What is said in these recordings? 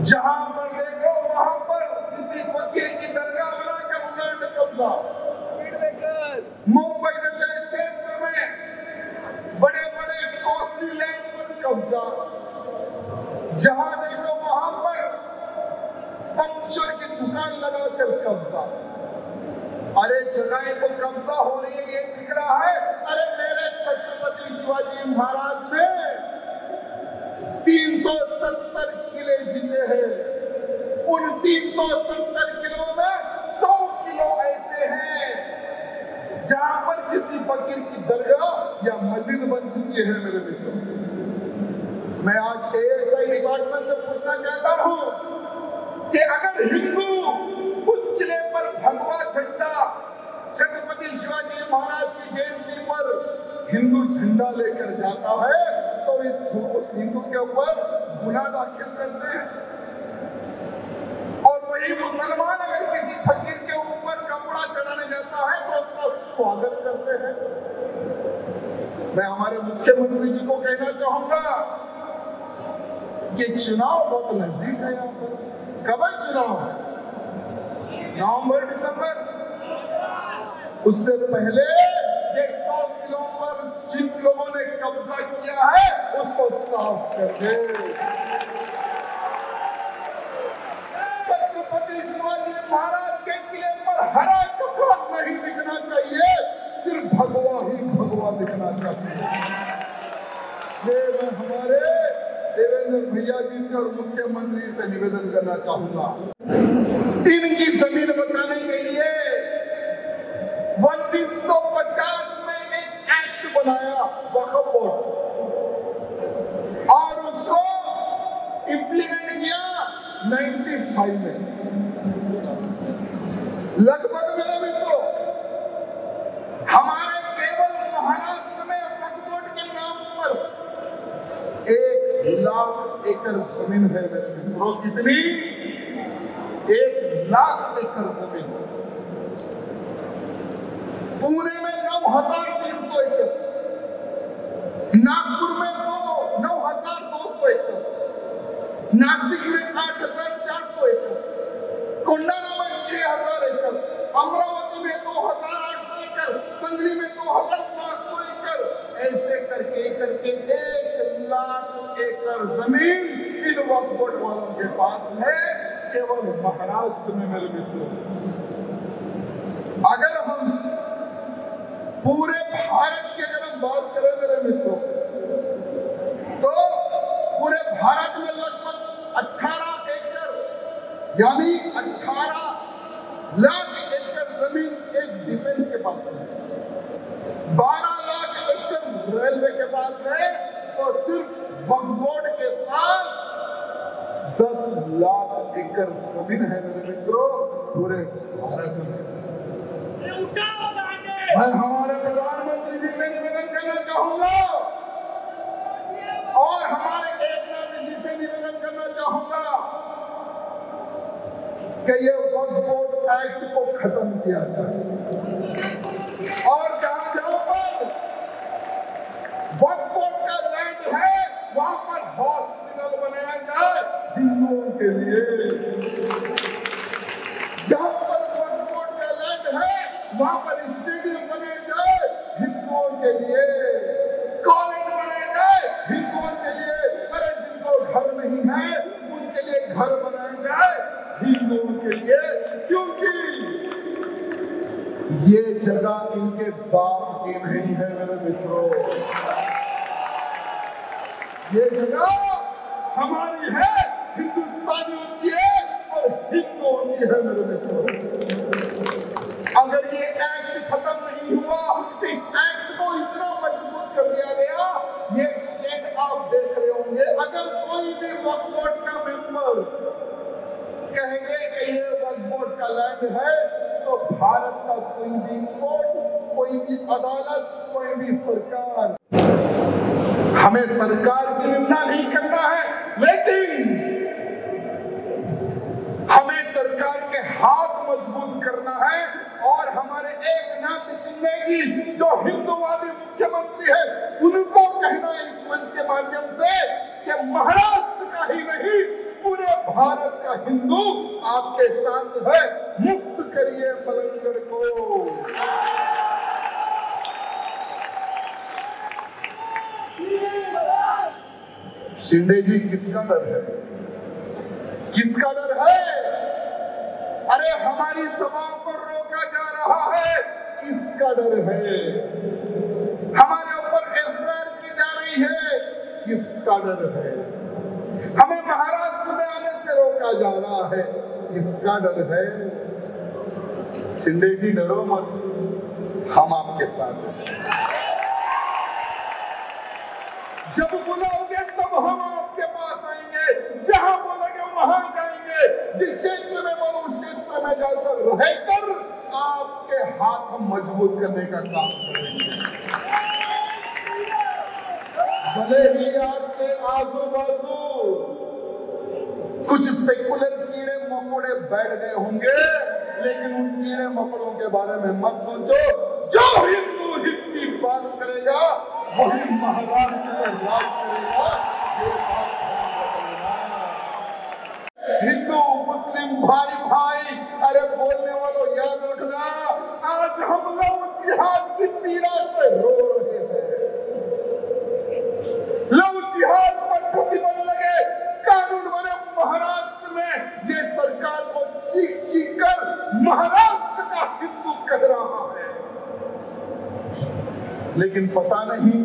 जहां पर देखो वहां पर किसी फकीर की दरगाह बनाकर उन्होंने कब्जा। मुंबई जैसे क्षेत्र में बड़े बड़े कॉस्टली लैंड पर कब्जा। जहां देखो वहां पर पंक्चर की दुकान लगाकर कब्जा। अरे जगह तो कब्जा हो रही है, ये दिख रहा है। अरे मेरे छत्रपति शिवाजी महाराज ने 370 किले जीते हैं। उन 370 किलो में 100 किलो ऐसे हैं जहां पर किसी फकीर की दरगाह या मस्जिद बन चुकी है। मेरे मित्रों, मैं आज एएसआई डिपार्टमेंट से पूछना चाहता हूं कि अगर हिंदू उस किले पर भगवा झंडा छत्रपति शिवाजी महाराज की जयंती पर हिंदू झंडा लेकर जाता है तो उस हिंदू के ऊपर गुनाह दाखिल करते हैं। और वही मुसलमान अगर किसी फकीर के ऊपर कपड़ा चढ़ाने जाता है तो उसका स्वागत करते हैं। मैं हमारे मुख्यमंत्री जी को कहना चाहूंगा कि चुनाव बहुत नजदीक है। यहाँ पर कब है चुनाव? नवंबर दिसंबर। उससे पहले ये 100 किलो पर जिन लोगों ने कब्जा किया है उसको साफ कर दे। छत्रपति शिवाजी महाराज के किले पर हरा कपड़ा नहीं दिखना चाहिए, सिर्फ भगवा ही भगवा दिखना चाहिए। ये मैं हमारे देवेंद्र भैया जी से और मुख्यमंत्री से निवेदन करना चाहूंगा। इनकी जमीन बचाने के लिए 1950 में एक एक्ट बनाया वक्फ बोर्ड और उसको इंप्लीमेंट किया 95 में। लगभग मेरे मित्रों हमारे केवल महाराष्ट्र में वक्फ बोर्ड के नाम पर 1 लाख एकड़ जमीन है। मेरे मित्रों कितनी? 1 लाख एकड़ जमीन। पुणे में 9,300 एकड़, नागपुर में 9,200 एकड़, नासिक में 8,400 एकड़, कोंडाना में 6,000 एकड़, अमरावती में 2,800 एकड़, संगली में 2,500 एकड़, ऐसे करके 1 लाख एकड़ जमीन इन वक्फ बोर्ड वालों के पास है केवल महाराष्ट्र में। मेरे मित्रों, अगर हम पूरे भारत की अगर हम बात करें मेरे मित्रों तो पूरे भारत में लगभग 18 एकड़ यानी 18 लाख एकड़ जमीन एक डिफेंस के पास है, 12 लाख एकड़ रेलवे के पास है, तो सिर्फ वक्फ बोर्ड के पास 10 लाख एकड़ जमीन है। मेरे मित्रों पूरे भारत में। मैं हमारे प्रधानमंत्री जी से निवेदन करना चाहूंगा और हमारे एकनाथ जी से निवेदन करना चाहूंगा कि ये वक्फ बोर्ड एक्ट को खत्म किया जाए और जहां जहां पर वक्फ बोर्ड का लैंड है वहां पर हॉस्पिटल बनाया जाए हिंदुओं के लिए। जहां पर वक्फ बोर्ड का लैंड है वहां पर स्टेडियम बनाए जाए हिंदुओं के लिए, कॉलेज बनाए जाए हिंदुओं के लिए। अरे जिनको घर नहीं है उनके लिए घर बनाए जाए हिंदुओं के लिए, क्योंकि ये जगह इनके बाप की नहीं है। मेरे मित्रों, ये जगह हमारी है, हिंदुस्तानियों की है और हिंदुओं की है। मेरे मित्रों, अगर ये एक्ट खत्म नहीं हुआ, इस एक्ट को इतना मजबूत कर दिया गया, ये शेड आप देख रहे होंगे। अगर कोई भी वक्फ बोर्ड का मेंबर कहेंगे कि ये वक्फ बोर्ड का लैंड है तो भारत का कोई भी कोर्ट, कोई भी अदालत, कोई भी सरकार, हमें सरकार की निंदा नहीं करना है, लेकिन हमें सरकार के हाथ मजबूत करना है और हमारे एकनाथ शिंदे जी जो हिंदुवादी मुख्यमंत्री है उनको कहना है इस मंच के माध्यम से कि महाराष्ट्र का ही नहीं पूरे भारत का हिंदू आपके साथ है। मुक्त करिए मलंगड़ को। शिंदे जी, किसका डर है? किसका डर है? अरे हमारी सभाओं को रोका जा रहा है, किसका डर है? हमारे ऊपर एफआईआर की जा रही है, किसका डर है? हमें महाराष्ट्र में आने से रोका जा रहा है, किसका डर है? शिंदे जी, डरो मत, हम आपके साथ हैं। जब बुलाओगे तब हम आपके पास आएंगे, जहां बोलोगे वहां जाएंगे, जिस क्षेत्र में बोलो उस क्षेत्र में जाकर रहकर आपके हाथ हम मजबूत करने का काम करेंगे। भले ही आपके आजू बाजू कुछ सेकुलर कीड़े मकोड़े बैठ गए होंगे, लेकिन उन कीड़े मकोड़ों के बारे में मत सोचो। जो हिंदू हित की बात करेगा वही महाराष्ट्र में राज करेगा। हिंदू मुस्लिम भाई भाई, अरे बोलने वालों याद रखना, आज हम लोग जिहाद की पीड़ा से रो रहे हैं। लोग जिहाद पर प्रतिबंध लगे, कानून बने महाराष्ट्र में, ये सरकार को चीख चीख कर महाराष्ट्र का हिंदू कह रहा है। लेकिन पता नहीं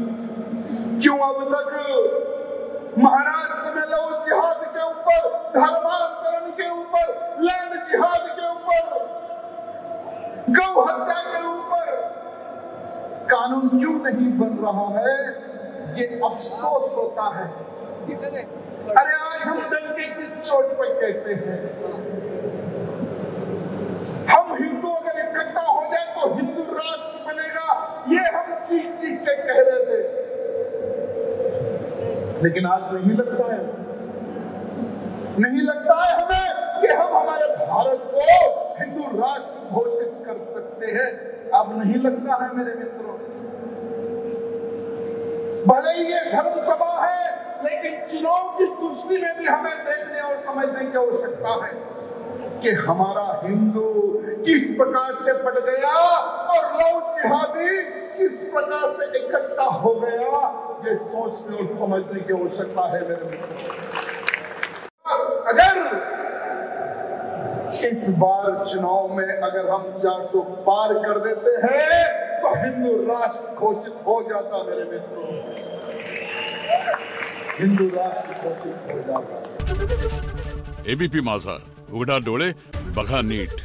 क्यों अब तक महाराष्ट्र में लव जिहाद के ऊपर, धर्मांतरण के ऊपर, लैंड जिहाद के ऊपर, गौ हत्या के ऊपर कानून क्यों नहीं बन रहा है, ये अफसोस होता है। अरे आज हम डंके की चोट पर कहते हैं, हम हिंदू अगर इकट्ठा हो जाए तो हिंदू राष्ट्र बनेगा, ये हम चीख चीख के कह रहे थे। लेकिन आज नहीं लगता है, नहीं लगता है हमें कि हम हमारे भारत को हिंदू राष्ट्र घोषित कर सकते हैं। अब नहीं लगता है मेरे मित्रों। भले ही ये धर्म सभा है, लेकिन चुनाव की दृष्टि में भी हमें देखने और समझने की आवश्यकता है कि हमारा हिंदू किस प्रकार से पट गया और लव जिहादी किस प्रकार से इकट्ठा हो गया, ये सोचने और समझने की आवश्यकता है मेरे मित्रों। अगर इस बार चुनाव में अगर हम 400 पार कर देते हैं तो हिंदू राष्ट्र घोषित हो जाता मेरे मित्रों, हिंदू राष्ट्र घोषित हो जाता। एबीपी माझा, उघडा डोळे बघा नीट।